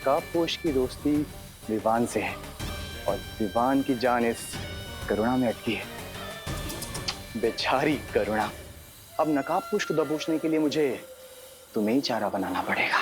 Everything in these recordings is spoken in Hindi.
नकाबपोश की दोस्ती विवान से है और विवान की जान इस करुणा में अटकी है। बेचारी करुणा। अब नकाबपोश को दबोचने के लिए मुझे तुम्हें ही चारा बनाना पड़ेगा।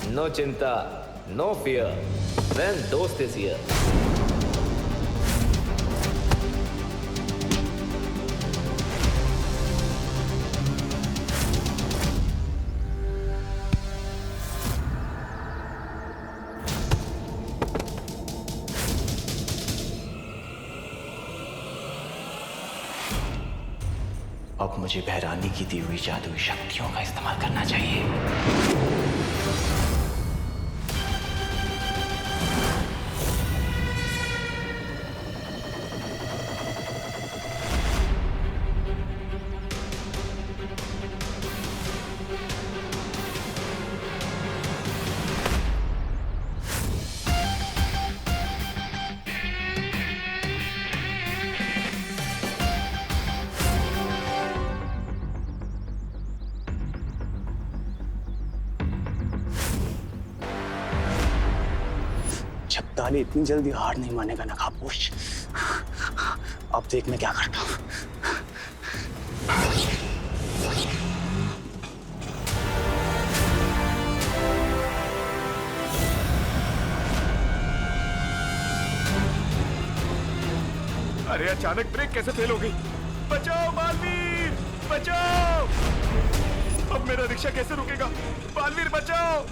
No चिंता, no fear, when दोस्त is here. अब मुझे बहरानी की दी हुई जादुई शक्तियों का इस्तेमाल करना चाहिए। छपताली इतनी जल्दी हार नहीं मानेगा नकाबपोश। अब देख मैं क्या करता हूँ। अरे अचानक ब्रेक कैसे फेल हो गई? बचाओ बालवीर, बचाओ! अब मेरा रिक्शा कैसे रुकेगा? बालवीर बचाओ!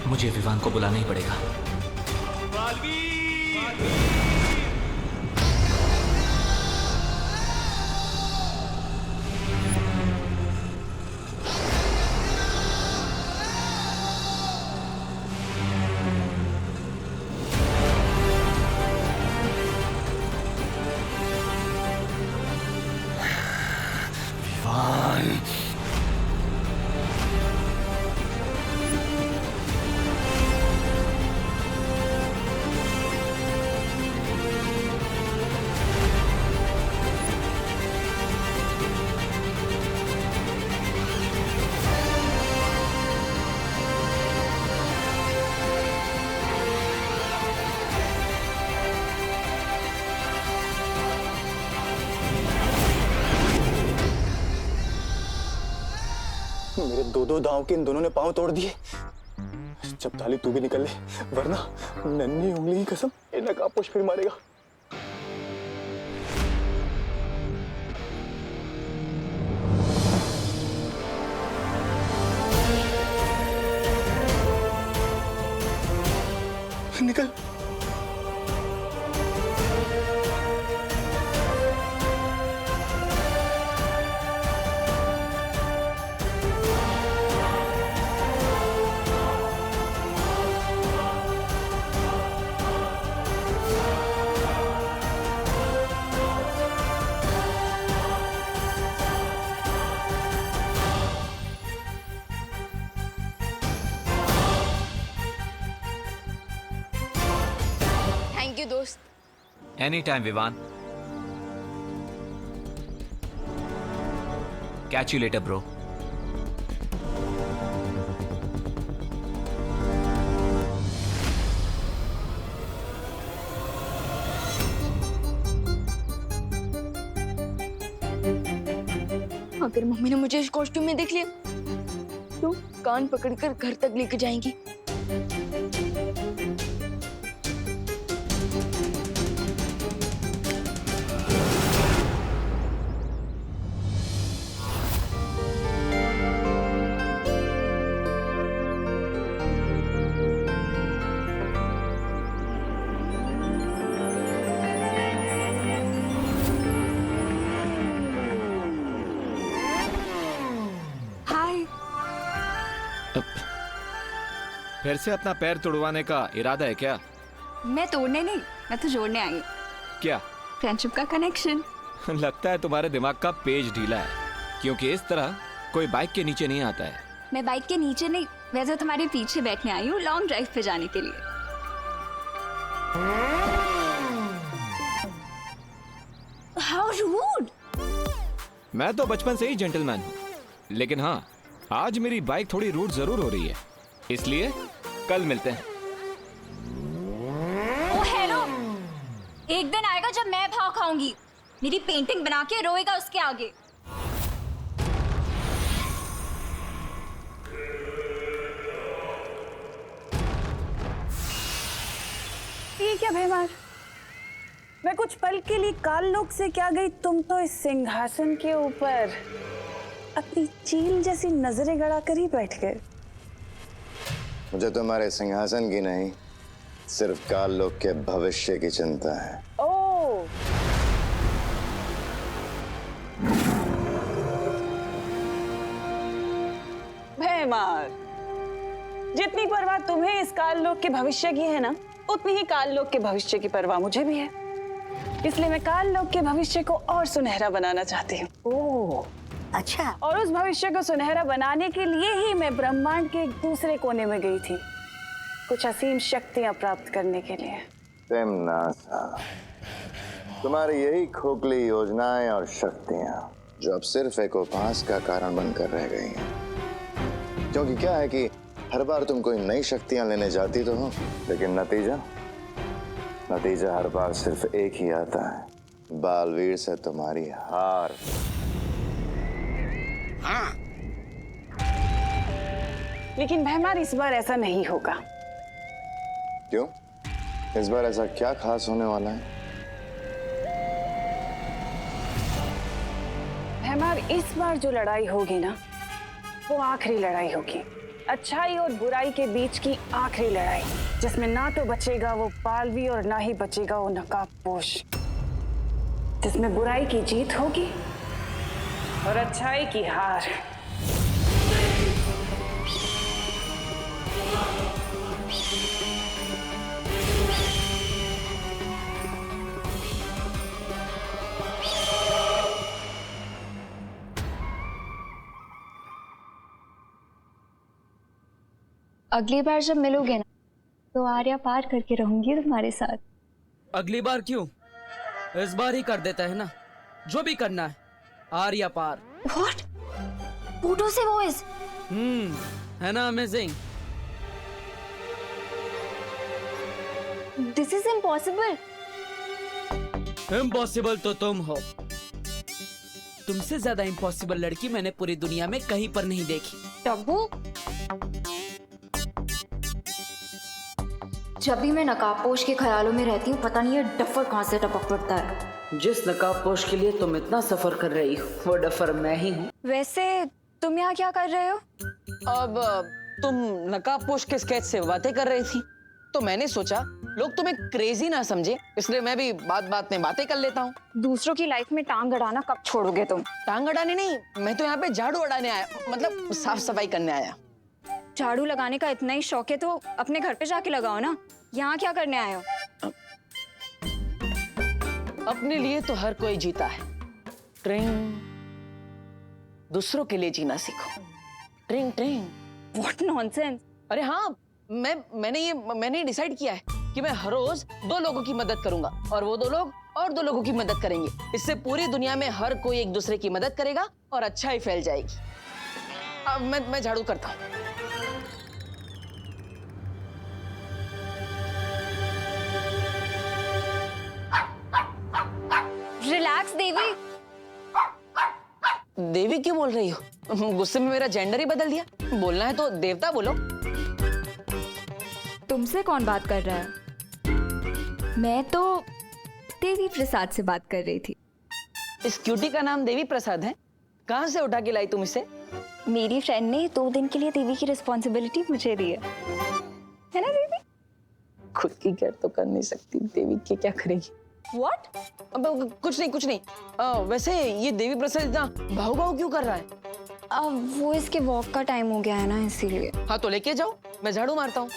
मुझे विवान को बुलाना ही पड़ेगा। बालवीर! मेरे दो दांव के इन दोनों ने पांव तोड़ दिए। छपताली तू भी निकल ले, वरना नन्ही उंगली की कसम ये नकाबपोश फिर मारेगा। निकल। थैंक यू दोस्त। Any time Vivan. Catch you later bro. अगर मम्मी ने मुझे इस कॉस्ट्यूम में देख लिया तो कान पकड़कर घर तक लेकर जाएंगी। फिर से अपना पैर तुड़वाने का इरादा है क्या? मैं तोड़ने नहीं, मैं तो जोड़ने आई हूँ। क्या? फ्रेंडशिप का कनेक्शन। लगता है तुम्हारे दिमाग का पेज ढीला है, क्योंकि इस तरह कोई बाइक के नीचे नहीं आता है। मैं बाइक के नीचे नहीं, वैसे तुम्हारे पीछे बैठने आई हूँ लॉन्ग ड्राइव पे जाने के लिए। How rude. मैं तो बचपन से ही जेंटलमैन हूँ, लेकिन हाँ, आज मेरी बाइक थोड़ी रूड जरूर हो रही है, इसलिए कल मिलते हैं। ओ हेलो, एक दिन आएगा जब मैं भाव खाऊंगी, मेरी पेंटिंग बना के रोएगा उसके आगे। ये क्या भैमार, मैं कुछ पल के लिए काल लोक से क्या गई, तुम तो इस सिंहासन के ऊपर अपनी चील जैसी नजरें गड़ा कर ही बैठ गए। मुझे तुम्हारे सिंहासन की नहीं, सिर्फ काल लोक के भविष्य की चिंता है। ओ, भैमार, जितनी परवाह तुम्हें इस काल लोक के भविष्य की है ना, उतनी ही काल लोक के भविष्य की परवाह मुझे भी है। इसलिए मैं काल लोक के भविष्य को और सुनहरा बनाना चाहती हूँ। ओह, अच्छा। और उस भविष्य को सुनहरा बनाने के लिए ही मैं ब्रह्मांड के एक दूसरे कोने में गई थी, कुछ असीम शक्तियां प्राप्त करने के लिए। तेमनासा, तुम्हारी यही खोखली योजनाएं और शक्तियां जो अब सिर्फ एक उपहास का कारण बनकर रह गई हैं। क्योंकि क्या है कि हर बार तुम कोई नई शक्तियां लेने जाती तो हो, लेकिन नतीजा हर बार सिर्फ एक ही आता है, बालवीर से तुम्हारी हार। लेकिन भैमार, इस बार ऐसा नहीं होगा। क्यों? इस बार ऐसा क्या खास होने वाला है? भैमार, इस बार जो लड़ाई होगी ना, वो आखिरी लड़ाई होगी, अच्छाई और बुराई के बीच की आखिरी लड़ाई, जिसमें ना तो बचेगा वो पालवी और ना ही बचेगा वो नकाबपोश, जिसमें बुराई की जीत होगी और अच्छाई की हार। अगली बार जब मिलोगे ना, तो आर्या पार करके रहूंगी तुम्हारे साथ। अगली बार क्यों, इस बार ही कर देता है ना, जो भी करना है, आर्या पार। What? Pluto से वॉइस? है ना amazing? This is impossible. Impossible तो तुम हो। तुमसे ज्यादा इम्पॉसिबल लड़की मैंने पूरी दुनिया में कहीं पर नहीं देखी। टब्बू, जब भी मैं नकाबपोश के ख्यालों में रहती हूँ, पता नहीं ये डफर कहाँ से टपक पड़ता है। जिस नकाबपोश के लिए तुम इतना सफर कर रही हो, वो डफर मैं ही हूँ। वैसे तुम यहाँ क्या कर रहे हो? अब तुम नकाबपोश के स्केच से बातें कर रही थी, तो मैंने सोचा लोग तुम्हें क्रेजी ना समझे, इसलिए मैं भी बात बात में बातें कर लेता हूँ। दूसरों की लाइफ में टांग अड़ाना कब छोड़ोगे तुम? टांग अड़ाने नहीं, मैं तो यहाँ पे झाड़ू अड़ाने आया, मतलब साफ सफाई करने आया। झाड़ू लगाने का इतना ही शौक है तो अपने घर पे जाके लगाओ ना, यहाँ क्या करने आए हो? अपने लिए तो हर कोई जीता है, ट्रिंग, दूसरों के लिए जीना सीखो, ट्रिंग ट्रिंग। What nonsense! अरे हाँ, मैंने डिसाइड किया है कि मैं हर रोज 2 लोगों की मदद करूंगा और वो 2 लोग और 2 लोगों की मदद करेंगे। इससे पूरी दुनिया में हर कोई एक दूसरे की मदद करेगा और अच्छाई फैल जाएगी। अब मैं झाड़ू करता हूँ। रिलैक्स देवी। देवी क्यों बोल रही हो? गुस्से में मेरा जेंडर ही बदल दिया। बोलना है तो देवता बोलो। तुमसे कौन बात कर रहा है? मैं तो देवी प्रसाद से बात कर रही थी। इस क्यूटी का नाम देवी प्रसाद है? कहाँ से उठा के लाई तुम इसे? मेरी फ्रेंड ने 2 दिन के लिए देवी की रिस्पॉन्सिबिलिटी मुझे दी है ना देवी? खुद की केयर तो कर नहीं सकती, देवी के क्या करेगी? What? अब कुछ नहीं। वैसे ये देवी प्रसाद इतना भाव क्यों कर रहा है? अब वो इसके वॉक का टाइम हो गया है ना, इसीलिए। हाँ तो लेके जाओ, मैं झाड़ू मारता हूँ।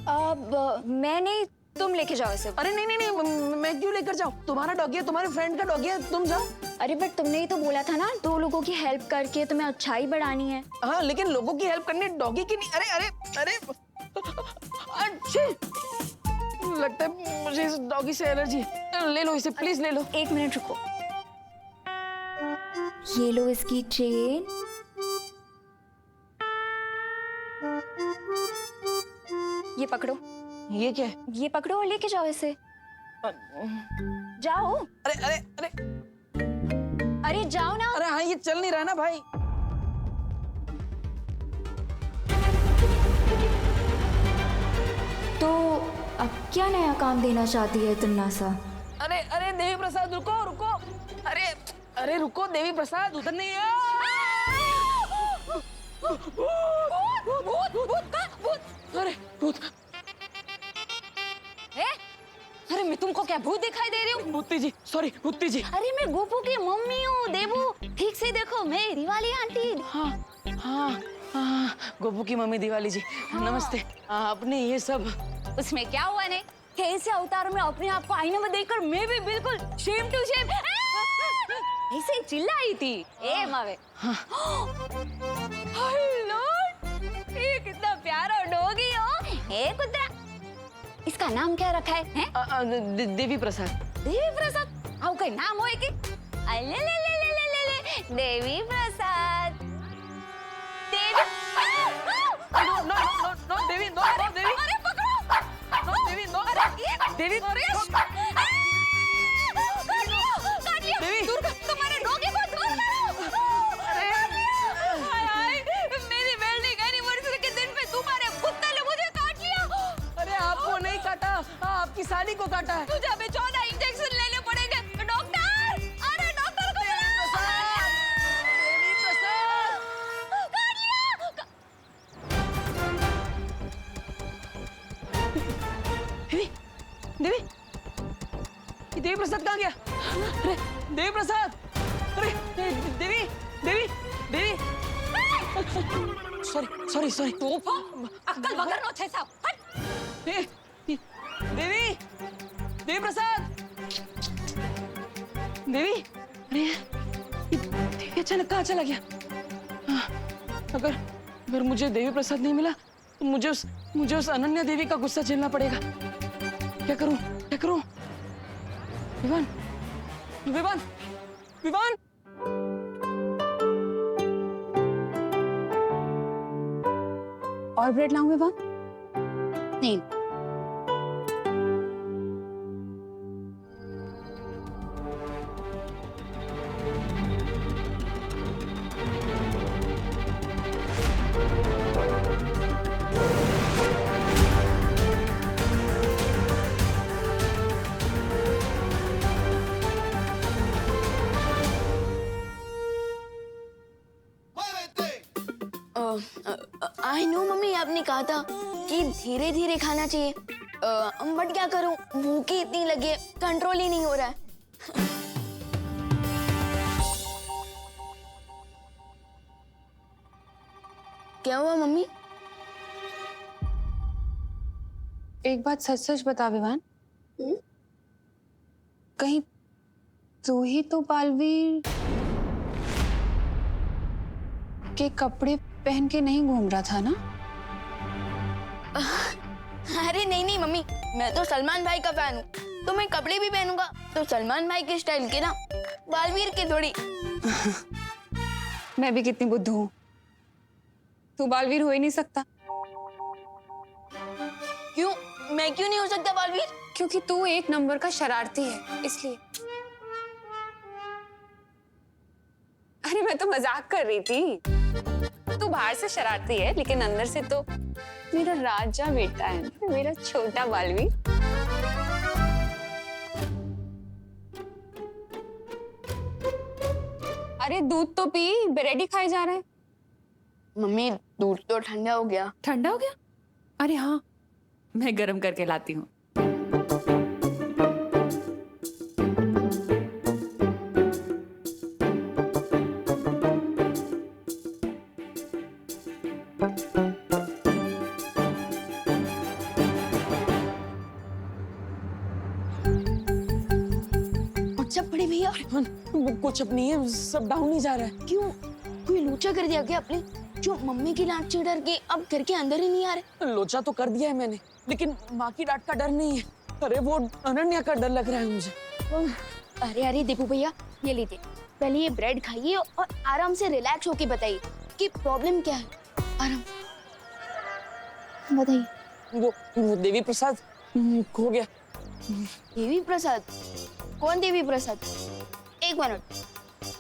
अब मैं नहीं, तुम लेके जाओ इसे। अरे नहीं नहीं नहीं, मैं क्यों लेकर जाऊँ? तुम्हारा डॉगी है, तुम्हारे फ्रेंड का डॉगी है, तुम जाओ। अरे बट तुमने ही तो बोला था ना 2 लोगों की हेल्प करके तुम्हें अच्छाई बढ़ानी है। हाँ लेकिन लोगों की हेल्प करनी, डॉगी की नहीं। अरे अरे अरे अच्छे, लगता है मुझे इस डॉगी से एलर्जी है। ले लो इसे, प्लीज ले लो। 1 मिनट रुको, ये लो इसकी चेन। ये पकड़ो। ये क्या है? ये पकड़ो और लेके जाओ इसे। जाओ। अरे अरे अरे अरे जाओ ना। अरे हाँ, ये चल नहीं रहा ना भाई। तो अब क्या नया काम देना चाहती है तुम सा? अरे अरे देवी प्रसाद रुको रुको। अरे अरे रुको देवी प्रसाद, उधर नहीं है। अरे भूत। अरे मैं तुमको क्या भूत दिखाई दे रही हूँ? भूती जी, सॉरी भूती जी। अरे मैं गोपू की मम्मी हूँ देवू, ठीक से देखो, मैं दिवाली आंटी। हाँ हाँ हाँ, गोपू की मम्मी दिवाली जी। नमस्ते। आपने ये सब, उसमें क्या हुआ ने? कैसे अवतार में अपने आप को आईने में देखकर मैं भी बिल्कुल शेम टू शेम ऐसे चिल्लाई थी। ए मावे। हेलो, ये कितना प्यारा डॉगी हो। ए कुत्ता, इसका नाम क्या रखा है? देवी प्रसाद। देवी प्रसाद? आओ कोई नाम होए कि? अले ले ले ले ले ले ले देवी प्रसाद। देवी। नो नो नो नो देवी, नो नो देवी। अरे पकड़ो। नो देवी, नो देवी। काट लिया। देवी। दूर कर, तुम्हारे डॉगी को दूर करो। हाय हाय, मेरी वेल्डिंग एनिवर्सरी के दिन पे तुम्हारे कुत्ते ने मुझे काट लिया। अरे आपको नहीं काटा, आपकी साली को काटा है। तुझे अभी 14 इंजेक्शन लेने पड़ेंगे। डॉक्टर, अरे डॉक्टर को बुलाओ। देवी प्रसाद। काट लिया। देवी, देवी, ये देवी प्रसाद कहाँ गया? अरे देवी प्रसाद, अरे Devi, Devi, Devi. Sorry sorry sorry. अक्कल वगर नो छे साहब। हट। देवी, देवी प्रसाद, देवी। अरे ये देवी अचानक कहाँ चला गया? अगर मुझे देवी प्रसाद नहीं मिला तो मुझे उस अनन्या देवी का गुस्सा झेलना पड़ेगा। क्या करूं, क्या करूं? विवान, विवान, विवान। और ब्रेड लाऊं विवान? नहीं। आई नो मम्मी, आपने कहा था कि धीरे धीरे खाना चाहिए, बट क्या करूं, भूख ही इतनी लगी है, कंट्रोल ही नहीं हो रहा है। क्या हुआ मम्मी? एक बात सच सच बता विवान, कहीं तू ही तो बालवीर के कपड़े पहन के नहीं घूम रहा था ना? अरे नहीं नहीं मम्मी, मैं तो सलमान भाई का फैन हूँ, तो मैं कपड़े भी पहनूंगा तो सलमान भाई के स्टाइल के ना, बालवीर के थोड़ी। मैं भी कितनी बुद्धू हूँ, तू बालवीर हो ही नहीं सकता। क्यों? मैं क्यों नहीं हो सकता बालवीर? क्योंकि तू 1 नंबर का शरारती है, इसलिए। अरे मैं तो मजाक कर रही थी, तू बाहर से शरारती है लेकिन अंदर से तो मेरा राजा बेटा है, मेरा छोटा बालवीर। अरे दूध तो पी, ब्रेड ही खाए जा रहा है। मम्मी दूध तो ठंडा हो गया। ठंडा हो गया? अरे हाँ, मैं गर्म करके लाती हूँ। सब बड़े भैया? कुछ अब नहीं है, सब डाउन ही जा रहा है। क्यों? कोई लोचा कर दिया क्या आपने? जो मम्मी की डांट से डर के अब घर के अंदर ही नहीं आ रहे? लोचा तो कर दिया है मैंने, लेकिन माँ की डांट का डर नहीं है। अरे वो अनन्या का डर लग रहा है मुझे। अरे अरे दीपू भैया, ये लीजिए, पहले ये ब्रेड खाइए और आराम से रिलैक्स होके बताइए कि प्रॉब्लम क्या है। आराम बताइए। वो देवी प्रसाद खो गया। देवी प्रसाद? कौन देवी प्रसाद? एक मिनट,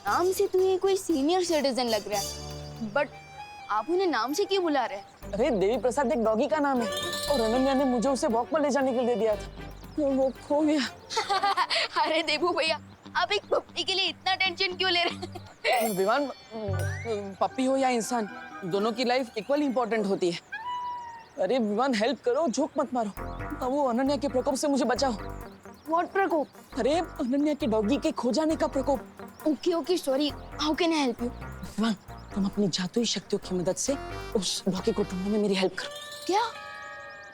नाम से तो ये कोई सीनियर सिटीजन लग रहा है, बट आप उन्हें नाम से क्यों बुला रहे हैं? अरे देवी प्रसाद एक डॉगी का नाम है और अनन्या ने मुझे उसे वॉक पर ले जाने के लिए दिया था, वो खो गया। अरे देवू भैया, आप एक पप्पी के लिए इतना टेंशन क्यों ले रहे हैं? विवान, पप्पी हो या इंसान, दोनों की लाइफ इक्वली इम्पोर्टेंट होती है। अरे विवान, हेल्प करो, झोंक मत मारो। अब वो अनन्या के प्रकोप से मुझे बचाओ। व्हाट प्रकोप? अरे अनन्या के डॉगी के खो जाने का प्रकोप। Okay okay, sorry, how can I help you? Vivan, तुम अपनी जादुई शक्तियों की मदद से उस डॉगी को ढूंढने में मेरी हेल्प करो। क्या?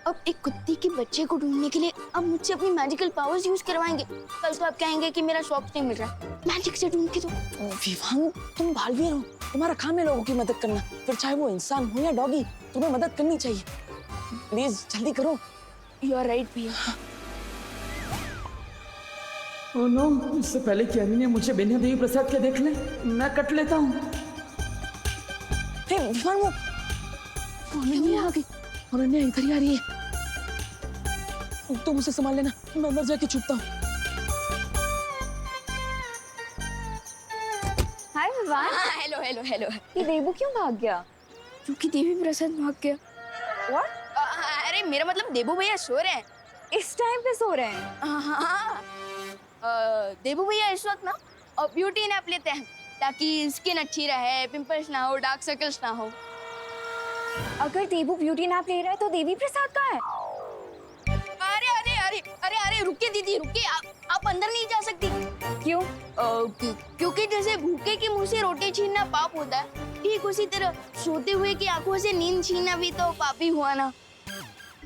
अब एक कुत्ते के बच्चे को ढूंढने के लिए अब मुझसे अपनी मैजिकल पावर्स यूज करवाएंगे? कल तो आप कहेंगे कि मेरा शॉप नहीं मिल रहा, मैजिक से ढूंढ के दो। विवान, तुम बालवीर हो, तुम्हारा काम है लोगों की मदद करना, फिर चाहे वो इंसान हो या डॉगी, तुम्हें मदद करनी चाहिए। प्लीज जल्दी करो। यू आर राइट भैया। ओह नो, इससे पहले कि अनी ने मुझे बिना देवी प्रसाद के देख ले, मैं कट लेता हूँ। विवान, वो अनन्या आ गई। अनन्या इधर ही आ रही है। तुम उसे संभाल लेना, मैं अंदर जाके छुपता हूँ। Hi Vivaan. Hello hello hello. ये देवू क्यों भाग गया? क्योंकि देवी प्रसाद भाग गया। What? अरे मेरा मतलब देवू भैया सो रहे हैं। इस टाइम पे सो रहे हैं? हाँ, देवू भैया इस वक्त ना ब्यूटी नैप लेते हैं ताकि स्किन अच्छी रहे, पिंपल्स ना हो, डार्क सर्कल्स ना हो। अगर देवू ब्यूटी नैप ले रहा है तो देवी प्रसाद कहाँ है? अरे अरे अरे अरे अरे रुकिए दीदी, रुकिए, आप अंदर नहीं जा सकती। क्यों? क्योंकि जैसे भूखे के मुंह से रोटी छीनना पाप होता है, ठीक उसी तरह सोते हुए की आंखों से नींद छीनना भी तो पाप ही हुआ ना।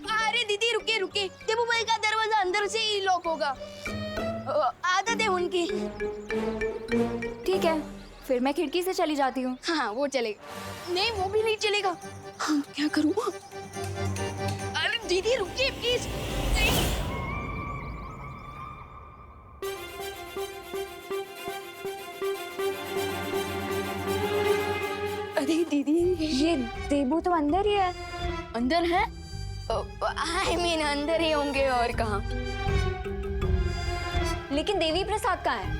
अरे दीदी रुकिए रुकिए, देवू भाई का दरवाजा अंदर से ही लॉक होगा, आदत है उनकी। ठीक है, फिर मैं खिड़की से चली जाती हूँ। हाँ वो चलेगा। नहीं वो भी नहीं चलेगा। हाँ क्या करूँ? अरे दीदी रुकिए प्लीज। अरे दीदी, ये देवू तो अंदर ही है। अंदर है? आई मीन अंदर ही होंगे और कहाँ। लेकिन देवी प्रसाद कहाँ है?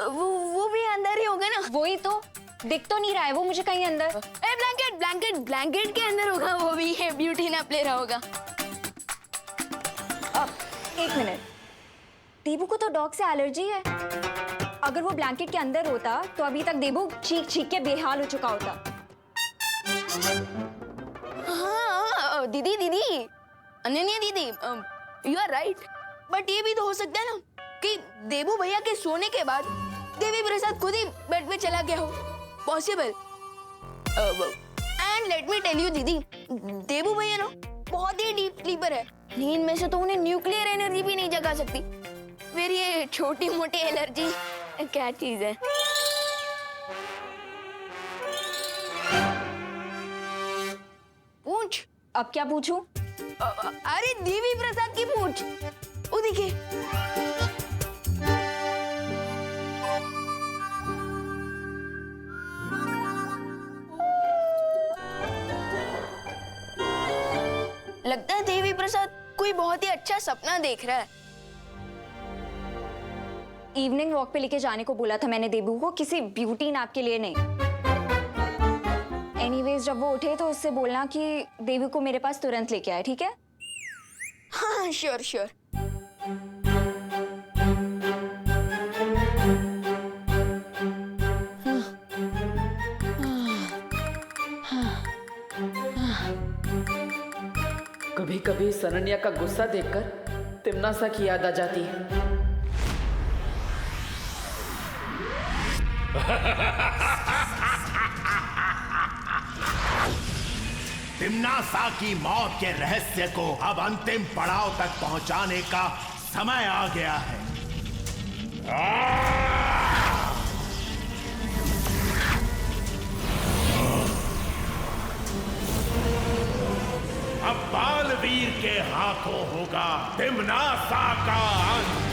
वो भी अंदर ही होगा ना। वही तो, दिख तो नहीं रहा है वो मुझे कहीं अंदर। ब्लैंकेट ब्लैंकेट ब्लैंकेट के अंदर होगा, वो भी है, ब्यूटी नैप ले रहा होगा। एक मिनट, देवू को तो डॉग से एलर्जी है। अगर वो ब्लैंकेट के अंदर होता तो अभी तक देवू चीख चीख के बेहाल हो चुका होता। हाँ दीदी दीदी, अनन्या दीदी, यू आर राइट, बट ये भी तो हो सकता है ना कि देवू भैया के सोने के बाद देवी प्रसाद खुद ही बेड पे चला गया हो। Possible. And let me tell you दीदी, देवू भैया ना बहुत ही डीप स्लीपर है, नींद में से तो उन्हें न्यूक्लियर एनर्जी भी नहीं जगा सकती, फिर ये छोटी मोटी एलर्जी क्या चीज है। पूछ। अब क्या पूछूं? अरे देवी प्रसाद की पूछ, वो देखिए। लगता है देवी प्रसाद कोई बहुत ही अच्छा सपना देख रहा है। इवनिंग वॉक पे लेके जाने को बोला था मैंने देवू को, किसी ब्यूटी नैप के लिए नहीं। एनीवेज जब वो उठे तो उससे बोलना कि देवू को मेरे पास तुरंत लेके आए, ठीक है? हाँ श्योर श्योर। कभी कभी सनन्या का गुस्सा देखकर तिम्नासा की याद आ जाती है। तिम्नासा की मौत के रहस्य को अब अंतिम पड़ाव तक पहुंचाने का समय आ गया है। अब बालवीर के हाथों होगा तिम्नासा का अंत।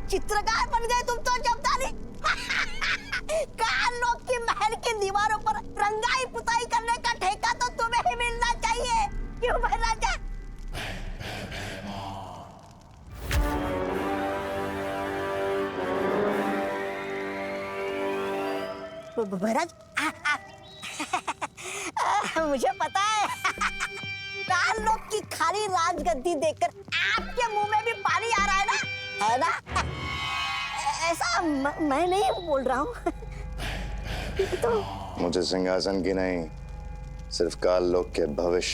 चित्रकार बन गए तुम तो जब्दारी। काल लोग की महल की दीवारों पर रंगाई पुताई करने का ठेका तो तुम्हें ही मिलना चाहिए, क्यों महाराजा? महाराज मुझे पता है काल लोग की खाली राजगद्दी देखकर आपके मुंह में भी पानी आ रहा है ना? ऐसा मैं नहीं बोल रहा हूँ। मुझे सिंहासन की नहीं, सिर्फ काल लोक के भविष्य